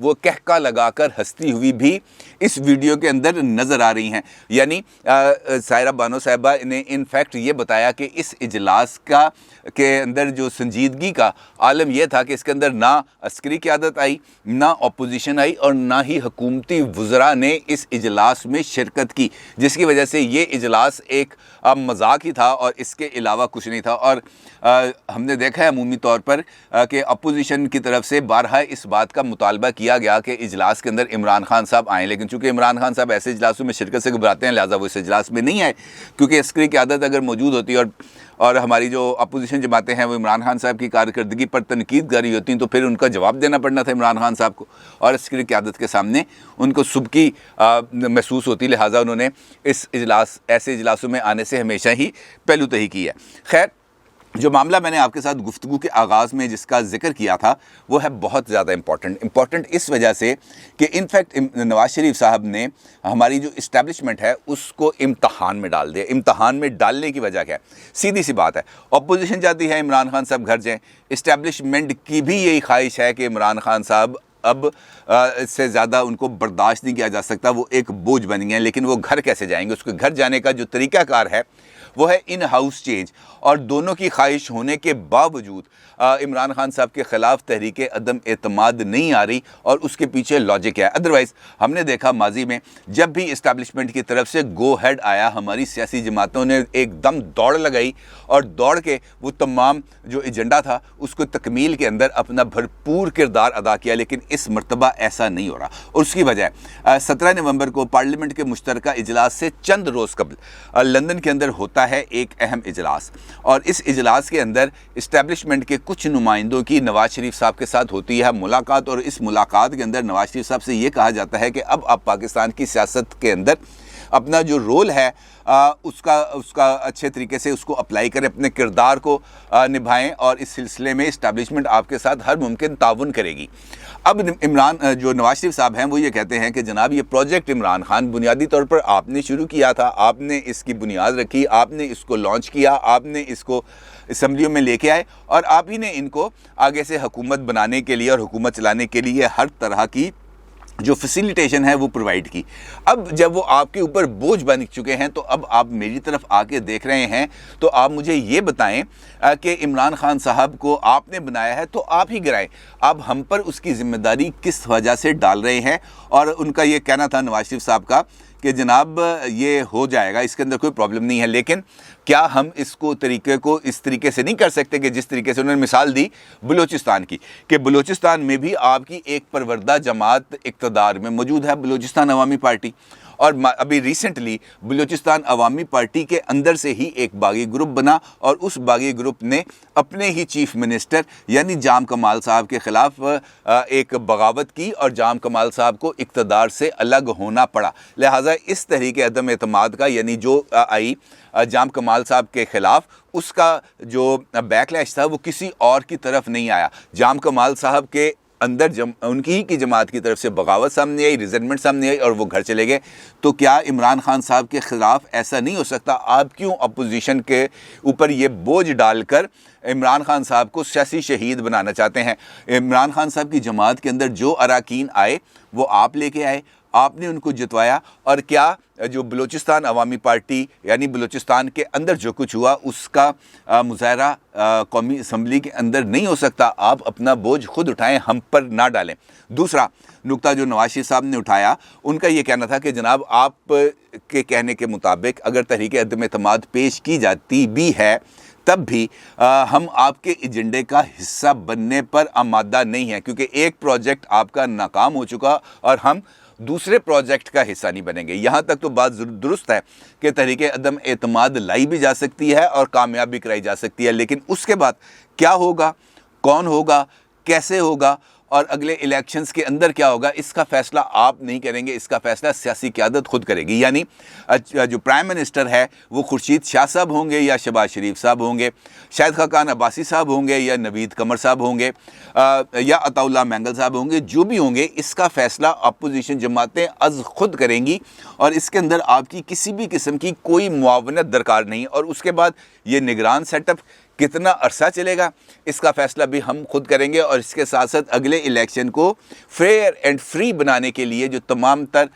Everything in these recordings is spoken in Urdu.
وہ کہکا لگا کر ہنستی ہوئی بھی اس ویڈیو کے اندر نظر آ رہی ہیں. یعنی سائرہ بانو صاحبہ نے ان فیکٹ یہ بتایا کہ اس اجلاس کے اندر جو سنجیدگی کا عالم یہ تھا کہ اس کے اندر نہ عسکری قیادت آئی، نہ اپوزیشن آئی، اور نہ ہی حکومتی وزراء نے اس اجلاس میں شرکت کی، جس کی وجہ سے یہ اجلاس ایک مذاق ہی تھا اور اس کے علاوہ کچھ نہیں تھا. اور ہم نے دیکھا ہے عمومی طور پر کہ اپوزیشن کی طرف سے بارہا اس بات کا مطالبہ کیا گیا کہ اجلاس کے اندر عمران خان صاحب آئیں، لیکن چونکہ عمران خان صاحب ایسے اجلاسوں میں شرکت سے گھبراتے ہیں لہٰذا وہ اس اجلاس میں نہیں آئے. کیونکہ عسکری قیادت اگر موجود ہوتی اور ہماری جو اپوزیشن جماعتیں ہیں وہ عمران خان صاحب کی کارکردگی پر تنقید کر رہی ہوتی ہیں تو پھر ان کا جواب دینا پڑنا تھا عمران خان صاحب کو، اور عسکری قیادت کے سامنے ان کو سبکی محسوس ہوتی، لہٰذا انہوں نے ایسے اجلاسوں میں آنے سے ہمیشہ ہی پہلو تہی کی ہے. خیر، جو معاملہ میں نے آپ کے ساتھ گفتگو کے آغاز میں جس کا ذکر کیا تھا وہ ہے بہت زیادہ امپورٹنٹ اس وجہ سے کہ انفیکٹ نواز شریف صاحب نے ہماری جو اسٹیبلشمنٹ ہے اس کو امتحان میں ڈال دیا. امتحان میں ڈالنے کی وجہ کیا ہے؟ سیدھی سی بات ہے، اپوزیشن چاہتی ہے عمران خان صاحب گھر جائیں، اسٹیبلشمنٹ کی بھی یہی خواہش ہے کہ عمران خان صاحب اب اس سے زیادہ ان کو برداشت نہیں کیا جا سکتا، وہ ایک بوجھ بن گئے ہیں. لیکن وہ گھر کیسے جائیں گے؟ اس کے گھر جانے کا جو طریقہ کار ہے وہ ہے ان ہاؤس چینج، اور دونوں کی خواہش ہونے کے باوجود عمران خان صاحب کے خلاف تحریک عدم اعتماد نہیں آ رہی، اور اس کے پیچھے لاجک ہے. ادروائز ہم نے دیکھا ماضی میں جب بھی اسٹیبلشمنٹ کی طرف سے گو ہیڈ آیا، ہماری سیاسی جماعتوں نے ایک دم دوڑ لگائی اور دوڑ کے وہ تمام جو ایجنڈا تھا اس کو تکمیل کے اندر اپنا بھرپور کردار ادا کیا. لیکن اس مرتبہ ایسا نہیں ہو رہا، اور اس کی وجہ ہے 17 نومبر کو پارلیمنٹ کے مشترکہ اجلاس سے چند روز قبل لندن کے اندر ہوتا ہے ایک اہم اجلاس، اور اس اجلاس کے اندر اسٹیبلشمنٹ کے کچھ نمائندوں کی نواز شریف صاحب کے ساتھ ہوتی ہے ملاقات، اور اس ملاقات کے اندر نواز شریف صاحب سے یہ کہا جاتا ہے کہ اب آپ پاکستان کی سیاست کے اندر اپنا جو رول ہے اس کا اچھے طریقے سے اس کو اپلائی کریں، اپنے کردار کو نبھائیں، اور اس سلسلے میں اسٹیبلشمنٹ آپ کے ساتھ ہر ممکن تعاون کرے گی. اب جو نواز شریف صاحب ہیں وہ یہ کہتے ہیں کہ جناب یہ پروجیکٹ عمران خان بنیادی طور پر آپ نے شروع کیا تھا، آپ نے اس کی بنیاد رکھی، آپ نے اس کو لانچ کیا، آپ نے اس کو اسمبلیوں میں لے کے آئے، اور آپ ہی نے ان کو آگے سے حکومت بنانے کے لیے اور حکومت چلانے کے لیے ہر طرح کی جو فیسیلیٹیشن ہے وہ پرووائڈ کی. اب جب وہ آپ کے اوپر بوجھ بن چکے ہیں تو اب آپ میری طرف آ کے دیکھ رہے ہیں تو آپ مجھے یہ بتائیں کہ عمران خان صاحب کو آپ نے بنایا ہے تو آپ ہی گرائیں، اب ہم پر اس کی ذمہ داری کس وجہ سے ڈال رہے ہیں؟ اور ان کا یہ کہنا تھا نواز شریف صاحب کا کہ جناب یہ ہو جائے گا، اس کے اندر کوئی پرابلم نہیں ہے، لیکن کیا ہم اس طریقے سے نہیں کر سکتے کہ جس طریقے سے انہوں نے مثال دی بلوچستان کی، کہ بلوچستان میں بھی آپ کی ایک پروردہ جماعت اقتدار میں موجود ہے، بلوچستان عوامی پارٹی، اور ابھی ریسنٹلی بلوچستان عوامی پارٹی کے اندر سے ہی ایک باغی گروپ بنا، اور اس باغی گروپ نے اپنے ہی چیف منسٹر یعنی جام کمال صاحب کے خلاف ایک بغاوت کی، اور جام کمال صاحب کو اقتدار سے الگ ہونا پڑا. لہٰذا اس تحریک عدم اعتماد کا یعنی جو آئی جام کمال صاحب کے خلاف، اس کا جو بیک لیش تھا وہ کسی اور کی طرف نہیں آیا، جام کمال صاحب کے اندر ان کی جماعت کی طرف سے بغاوت سامنے آئی، ریزنمنٹ سامنے آئی، اور وہ گھر چلے گئے. تو کیا عمران خان صاحب کے خلاف ایسا نہیں ہو سکتا؟ آپ کیوں اپوزیشن کے اوپر یہ بوجھ ڈال کر عمران خان صاحب کو سیاسی شہید بنانا چاہتے ہیں؟ عمران خان صاحب کی جماعت کے اندر جو اراکین آئے وہ آپ لے کے آئے، آپ نے ان کو جتوایا، اور کیا جو بلوچستان عوامی پارٹی یعنی بلوچستان کے اندر جو کچھ ہوا اس کا مظاہرہ قومی اسمبلی کے اندر نہیں ہو سکتا؟ آپ اپنا بوجھ خود اٹھائیں، ہم پر نہ ڈالیں. دوسرا نقطہ جو نواز شریف صاحب نے اٹھایا، ان کا یہ کہنا تھا کہ جناب آپ کے کہنے کے مطابق اگر تحریک عدم اعتماد پیش کی جاتی بھی ہے تب بھی ہم آپ کے ایجنڈے کا حصہ بننے پر آمادہ نہیں ہیں، کیونکہ ایک پروجیکٹ آپ کا ناکام ہو چکا اور ہم دوسرے پروجیکٹ کا حصہ نہیں بنیں گے. یہاں تک تو بات درست ہے کہ تحریک عدم اعتماد لائی بھی جا سکتی ہے اور کامیاب بھی کرائی جا سکتی ہے، لیکن اس کے بعد کیا ہوگا، کون ہوگا، کیسے ہوگا، اور اگلے الیکشنز کے اندر کیا ہوگا، اس کا فیصلہ آپ نہیں کریں گے، اس کا فیصلہ سیاسی قیادت خود کرے گی. یعنی جو پرائم منسٹر ہے وہ خورشید شاہ صاحب ہوں گے یا شہباز شریف صاحب ہوں گے، شاہد خاقان عباسی صاحب ہوں گے یا نوید قمر صاحب ہوں گے، یا عطا اللہ مینگل صاحب ہوں گے، جو بھی ہوں گے اس کا فیصلہ اپوزیشن جماعتیں از خود کریں گی، اور اس کے اندر آپ کی کسی بھی قسم کی کوئی معاونت درکار نہیں. اور اس کے بعد یہ نگران سیٹ اپ کتنا عرصہ چلے گا اس کا فیصلہ بھی ہم خود کریں گے، اور اس کے ساتھ ساتھ اگلے الیکشن کو فیئر اینڈ فری بنانے کے لیے جو تمام تر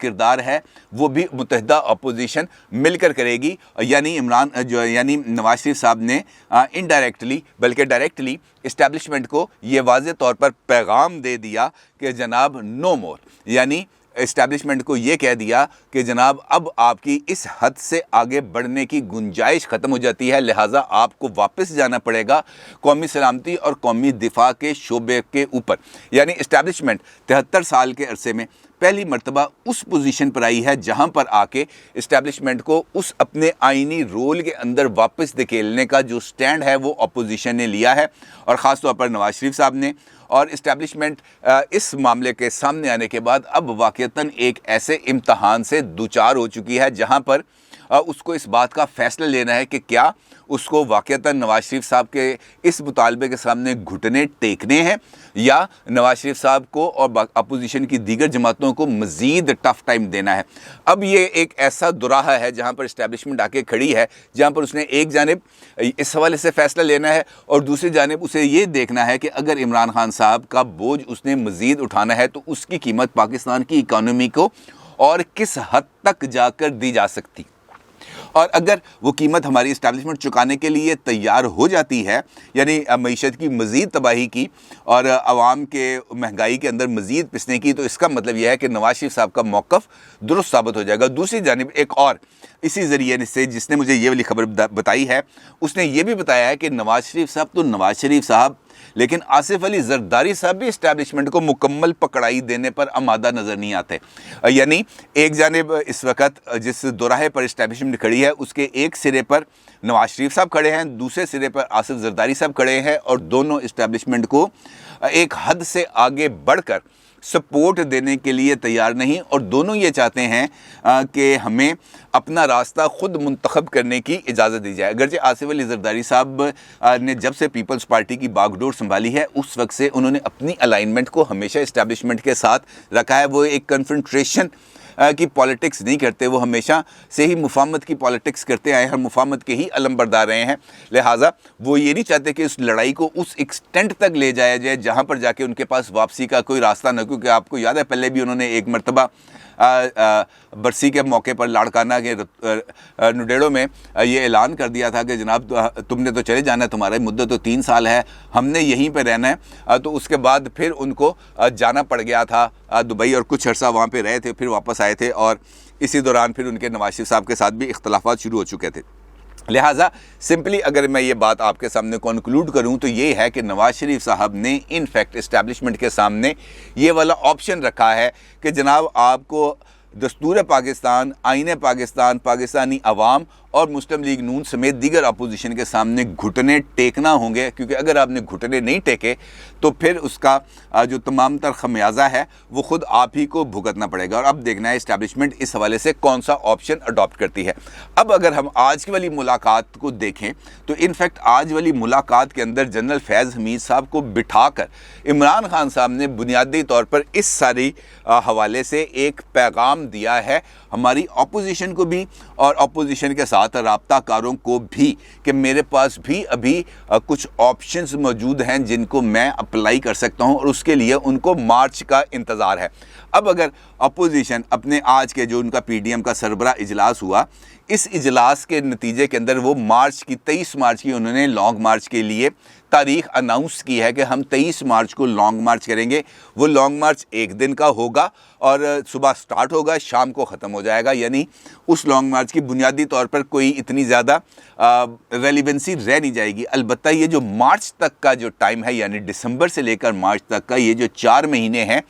کردار ہے وہ بھی متحدہ اپوزیشن مل کر کرے گی۔ یعنی یعنی نواز شریف صاحب نے انڈائریکٹلی بلکہ ڈائریکٹلی اسٹیبلشمنٹ کو یہ واضح طور پر پیغام دے دیا کہ جناب نو مور، یعنی اسٹیبلشمنٹ کو یہ کہہ دیا کہ جناب اب آپ کی اس حد سے آگے بڑھنے کی گنجائش ختم ہو جاتی ہے، لہٰذا آپ کو واپس جانا پڑے گا قومی سلامتی اور قومی دفاع کے شعبے کے اوپر۔ یعنی اسٹیبلشمنٹ 73 سال کے عرصے میں پہلی مرتبہ اس پوزیشن پر آئی ہے جہاں پر آ کے اسٹیبلشمنٹ کو اس اپنے آئینی رول کے اندر واپس دھکیلنے کا جو سٹینڈ ہے وہ اپوزیشن نے لیا ہے، اور خاص طور پر نواز شریف صاحب نے۔ اور اسٹیبلشمنٹ اس معاملے کے سامنے آنے کے بعد اب واقعتاً ایک ایسے امتحان سے دوچار ہو چکی ہے جہاں پر اس کو اس بات کا فیصلہ لینا ہے کہ کیا اس کو واقعتاً نواز شریف صاحب کے اس مطالبے کے سامنے گھٹنے ٹیکنے ہیں، یا نواز شریف صاحب کو اور اپوزیشن کی دیگر جماعتوں کو مزید ٹف ٹائم دینا ہے۔ اب یہ ایک ایسا دوراہا ہے جہاں پر اسٹیبلشمنٹ آ کے کھڑی ہے، جہاں پر اس نے ایک جانب اس حوالے سے فیصلہ لینا ہے اور دوسری جانب اسے یہ دیکھنا ہے کہ اگر عمران خان صاحب کا بوجھ اس نے مزید اٹھانا ہے تو اس کی قیمت پاکستان کی اکانومی کو اور کس حد تک جا کر دی جا سکتی، اور اگر وہ قیمت ہماری اسٹیبلشمنٹ چکانے کے لیے تیار ہو جاتی ہے، یعنی معیشت کی مزید تباہی کی اور عوام کے مہنگائی کے اندر مزید پسنے کی، تو اس کا مطلب یہ ہے کہ نواز شریف صاحب کا موقف درست ثابت ہو جائے گا۔ دوسری جانب ایک اور اسی ذریعے سے جس نے مجھے یہ والی خبر بتائی ہے، اس نے یہ بھی بتایا ہے کہ نواز شریف صاحب تو نواز شریف صاحب، لیکن آصف علی زرداری صاحب بھی اسٹیبلشمنٹ کو مکمل پکڑائی دینے پر آمادہ نظر نہیں آتے۔ یعنی ایک جانب اس وقت جس دوراہے پر اسٹیبلشمنٹ کھڑی ہے اس کے ایک سرے پر نواز شریف صاحب کھڑے ہیں، دوسرے سرے پر آصف زرداری صاحب کھڑے ہیں، اور دونوں اسٹیبلشمنٹ کو ایک حد سے آگے بڑھ کر سپورٹ دینے کے لیے تیار نہیں، اور دونوں یہ چاہتے ہیں کہ ہمیں اپنا راستہ خود منتخب کرنے کی اجازت دی جائے۔ اگرچہ آصف علی زرداری صاحب نے جب سے پیپلز پارٹی کی باغ ڈور سنبھالی ہے اس وقت سے انہوں نے اپنی الائنمنٹ کو ہمیشہ اسٹیبلشمنٹ کے ساتھ رکھا ہے، وہ ایک کنفرنٹریشن کی پالیٹکس نہیں کرتے، وہ ہمیشہ سے ہی مفاہمت کی پالیٹکس کرتے آئے ہیں، مفاہمت کے ہی علم بردار رہے ہیں، لہٰذا وہ یہ نہیں چاہتے کہ اس لڑائی کو اس ایکسٹینٹ تک لے جایا جائے جہاں پر جا کے ان کے پاس واپسی کا کوئی راستہ نہ، کیونکہ آپ کو یاد ہے پہلے بھی انہوں نے ایک مرتبہ برسی کے موقع پر لاڑکانہ کے نڈیڑوں میں یہ اعلان کر دیا تھا کہ جناب تم نے تو چلے جانا ہے، تمہاری مدت تو 3 سال ہے، ہم نے یہیں پہ رہنا ہے، تو اس کے بعد پھر ان کو جانا پڑ گیا تھا دبئی، اور کچھ عرصہ وہاں پہ رہے تھے، پھر واپس آئے تھے، اور اسی دوران پھر ان کے نواز شریف صاحب کے ساتھ بھی اختلافات شروع ہو چکے تھے۔ لہٰذا سمپلی اگر میں یہ بات آپ کے سامنے کنکلوڈ کروں تو یہ ہے کہ نواز شریف صاحب نے ان فیکٹ اسٹیبلشمنٹ کے سامنے یہ والا آپشن رکھا ہے کہ جناب آپ کو دستور پاکستان، آئین پاکستان، پاکستانی عوام اور مسلم لیگ نون سمیت دیگر اپوزیشن کے سامنے گھٹنے ٹیکنا ہوں گے، کیونکہ اگر آپ نے گھٹنے نہیں ٹیکے تو پھر اس کا جو تمام تر خمیازہ ہے وہ خود آپ ہی کو بھگتنا پڑے گا، اور اب دیکھنا ہے اسٹیبلشمنٹ اس حوالے سے کون سا آپشن اڈاپٹ کرتی ہے۔ اب اگر ہم آج کی والی ملاقات کو دیکھیں تو انفیکٹ آج والی ملاقات کے اندر جنرل فیض حمید صاحب کو بٹھا کر عمران خان صاحب نے بنیادی طور پر اس ساری حوالے سے ایک پیغام دیا ہے ہماری اپوزیشن کو بھی اور اپوزیشن کے ساتھ رابطہ کاروں کو بھی، کہ میرے پاس بھی ابھی کچھ آپشنز موجود ہیں جن کو میں اپلائی کر سکتا ہوں، اور اس کے لیے ان کو مارچ کا انتظار ہے۔ اب اگر اپوزیشن اپنے آج کے جو ان کا پی ڈی ایم کا سربراہ اجلاس ہوا، اس اجلاس کے نتیجے کے اندر وہ 23 مارچ کی انہوں نے لانگ مارچ کے لیے تاریخ اناؤنس کی ہے کہ ہم 23 مارچ کو لانگ مارچ کریں گے۔ وہ لانگ مارچ 1 دن کا ہوگا اور صبح سٹارٹ ہوگا، شام کو ختم ہو جائے گا، یعنی اس لانگ مارچ کی بنیادی طور پر کوئی اتنی زیادہ ریلیونسی رہ نہیں جائے گی۔ البتہ یہ جو مارچ تک کا جو ٹائم ہے، یعنی دسمبر سے لے کر مارچ تک کا یہ جو 4 مہینے ہیں،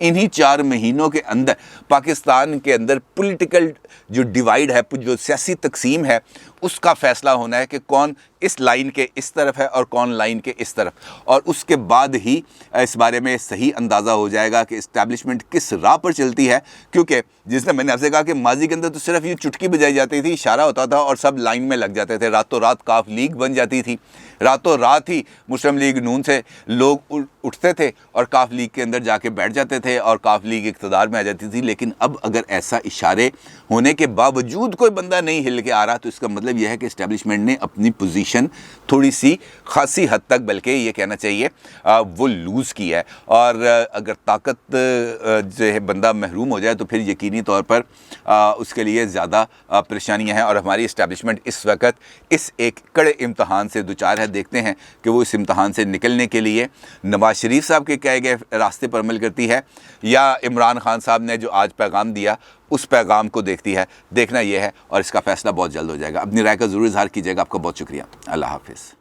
انہی 4 مہینوں کے اندر پاکستان کے اندر پولیٹیکل جو ڈیوائیڈ ہے، جو سیاسی تقسیم ہے، اس کا فیصلہ ہونا ہے کہ کون اس لائن کے اس طرف ہے اور کون لائن کے اس طرف، اور اس کے بعد ہی اس بارے میں صحیح اندازہ ہو جائے گا کہ اسٹیبلشمنٹ کس راہ پر چلتی ہے۔ کیونکہ جس نے میں نے آپ سے کہا کہ ماضی کے اندر تو صرف یہ چٹکی بجائی جاتی تھی، اشارہ ہوتا تھا اور سب لائن میں لگ جاتے تھے، راتوں رات کاف لیگ بن جاتی تھی، راتوں رات ہی مسلم لیگ نون سے لوگ اٹھتے تھے اور کاف لیگ کے اندر جا کے بیٹھ جاتے تھے اور کاف لیگ اقتدار میں آ جاتی تھی. لیکن اب اگر ایسا اشارے ہونے کے باوجود کوئی بندہ نہیں ہل کے آ رہا تو اس کا مطلب یہ ہے کہ اسٹیبلشمنٹ نے اپنی پوزیشن تھوڑی سی خاصی حد تک بلکہ یہ کہنا چاہیے وہ لوز کی ہے. اور اگر طاقت جو ہے بندہ محروم ہو جائے تو پھر یقینی طور پر اس کے لیے زیادہ پریشانیاں ہیں. اور ہماری اسٹیبلشمنٹ اس وقت اس ایک کڑے امتحان سے دوچار ہے. دیکھتے ہیں کہ وہ اس امتحان سے نکلنے کے لیے نواز شریف صاحب کے کہے گئے راستے پر عمل کرتی ہے یا عمران خان صاحب نے جو آج پیغام دیا اس پیغام کو دیکھتی ہے. دیکھنا یہ ہے اور اس کا فیصلہ بہت جلد ہو جائے گا. اپنی رائے کا ضرور اظہار کیجیے گا. آپ کا بہت شکریہ. اللہ حافظ.